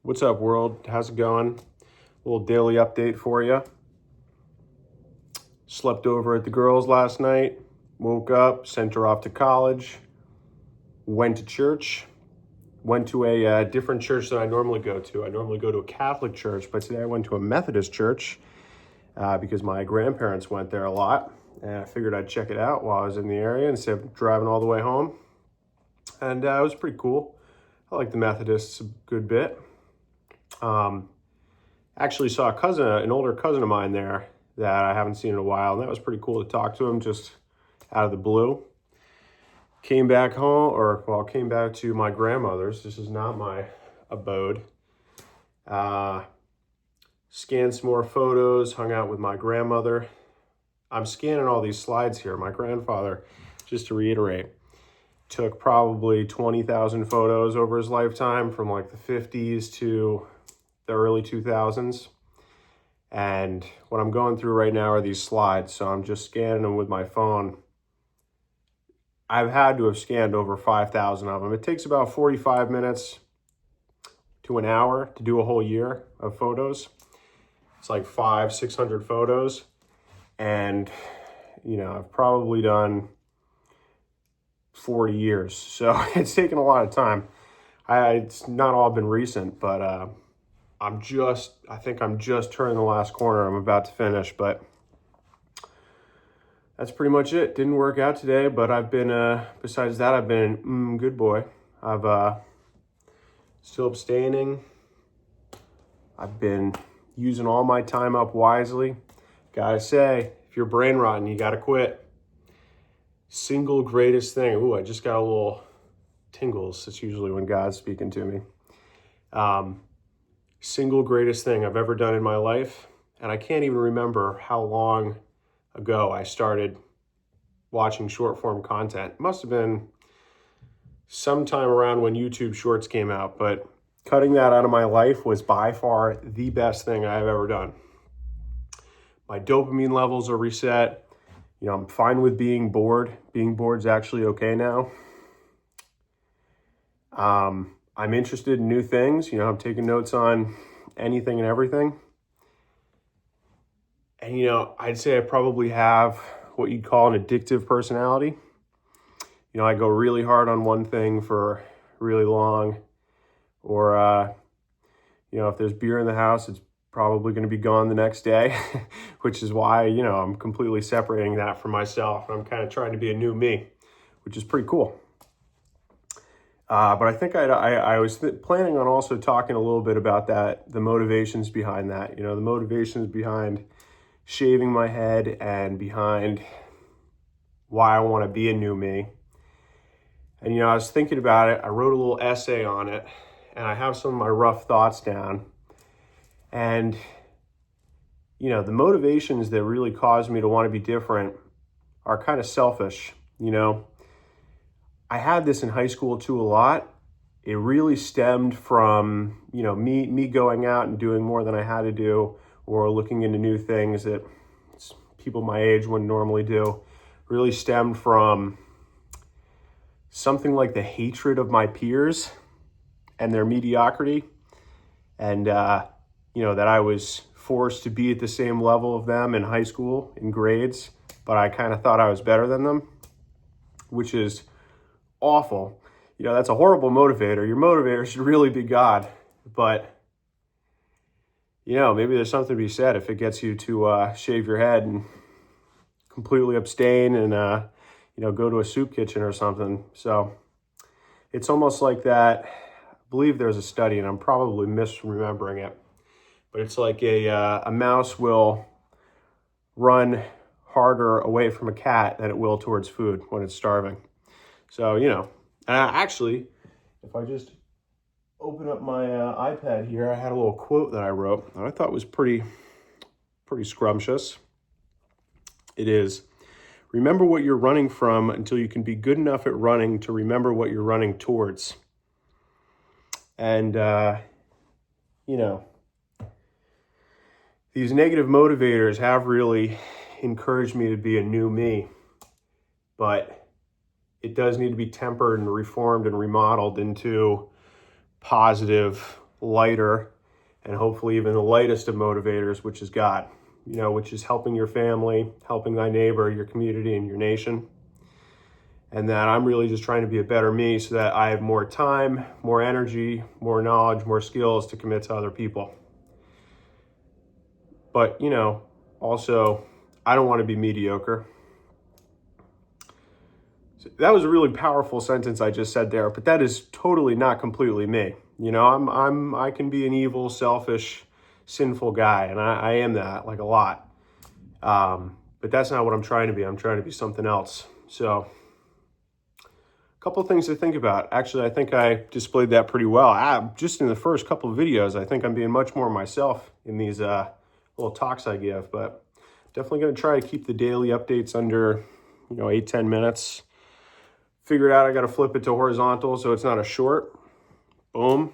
What's up, world? How's it going? A little daily update for you. Slept over at the girls last night, woke up, sent her off to college, went to church, went to a different church than I normally go to. I normally go to a Catholic church, but today I went to a Methodist church because my grandparents went there a lot. And I figured I'd check it out while I was in the area instead of driving all the way home. And it was pretty cool. I like the Methodists a good bit. Actually saw an older cousin of mine there that I haven't seen in a while, and that was pretty cool to talk to him just out of the blue. Came back to my grandmother's. This is not my abode. Scanned some more photos, hung out with my grandmother. I'm scanning all these slides here. My grandfather, just to reiterate, took probably 20,000 photos over his lifetime from like the 50s to the early 2000s. And what I'm going through right now are these slides. So I'm just scanning them with my phone. I've had to have scanned over 5,000 of them. It takes about 45 minutes to an hour to do a whole year of photos. It's like 600 photos. And, I've probably done 40 years. So it's taken a lot of time. It's not all been recent, but I think I'm just turning the last corner. I'm about to finish, but that's pretty much it. Didn't work out today, but I've been, besides that, I've been good boy. I've still abstaining. I've been using all my time up wisely. Gotta say, if you're brain rotten, you gotta quit. Single greatest thing. Ooh, I just got a little tingles. It's usually when God's speaking to me. Single greatest thing I've ever done in my life. And I can't even remember how long ago I started watching short form content. It must have been sometime around when YouTube Shorts came out, but cutting that out of my life was by far the best thing I've ever done. My dopamine levels are reset. I'm fine with being bored. Being bored's actually okay now. I'm interested in new things. I'm taking notes on anything and everything. And, I'd say I probably have what you'd call an addictive personality. I go really hard on one thing for really long. Or, if there's beer in the house, it's probably going to be gone the next day, which is why, I'm completely separating that from myself. I'm kind of trying to be a new me, which is pretty cool. But I think I was planning on also talking a little bit about that, the motivations behind that, the motivations behind shaving my head and behind why I want to be a new me. And, I was thinking about it. I wrote a little essay on it, and I have some of my rough thoughts down. And, the motivations that really caused me to want to be different are kind of selfish, I had this in high school too a lot. It really stemmed from, me going out and doing more than I had to do, or looking into new things that people my age wouldn't normally do. Really stemmed from something like the hatred of my peers and their mediocrity. And, that I was forced to be at the same level of them in high school in grades, but I kind of thought I was better than them, which is awful. That's a horrible motivator. Your motivator should really be God, but maybe there's something to be said if it gets you to shave your head and completely abstain and go to a soup kitchen or something. So it's almost like that. I believe there's a study, and I'm probably misremembering it, but it's like a mouse will run harder away from a cat than it will towards food when it's starving. So, actually, if I just open up my iPad here, I had a little quote that I wrote that I thought was pretty scrumptious. It is, remember what you're running from until you can be good enough at running to remember what you're running towards. And, these negative motivators have really encouraged me to be a new me, but it does need to be tempered and reformed and remodeled into positive lighter, and hopefully even the lightest of motivators, which is God, which is helping your family, helping thy neighbor, your community, and your nation. And that I'm really just trying to be a better me so that I have more time, more energy, more knowledge, more skills to commit to other people. But, also, I don't want to be mediocre. So that was a really powerful sentence I just said there, but that is totally not completely me. I can be an evil, selfish, sinful guy, and I am that, like, a lot. But that's not what I'm trying to be. I'm trying to be something else. So a couple of things to think about. Actually, I think I displayed that pretty well. Just in the first couple of videos, I think I'm being much more myself in these little talks I give, but definitely going to try to keep the daily updates under 8-10 minutes. Figured out I got to flip it to horizontal so it's not a short. Boom.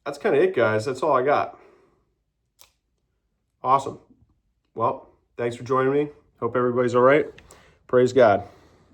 That's kind of it, guys. That's all I got. Awesome. Well, thanks for joining me. Hope everybody's all right. Praise God.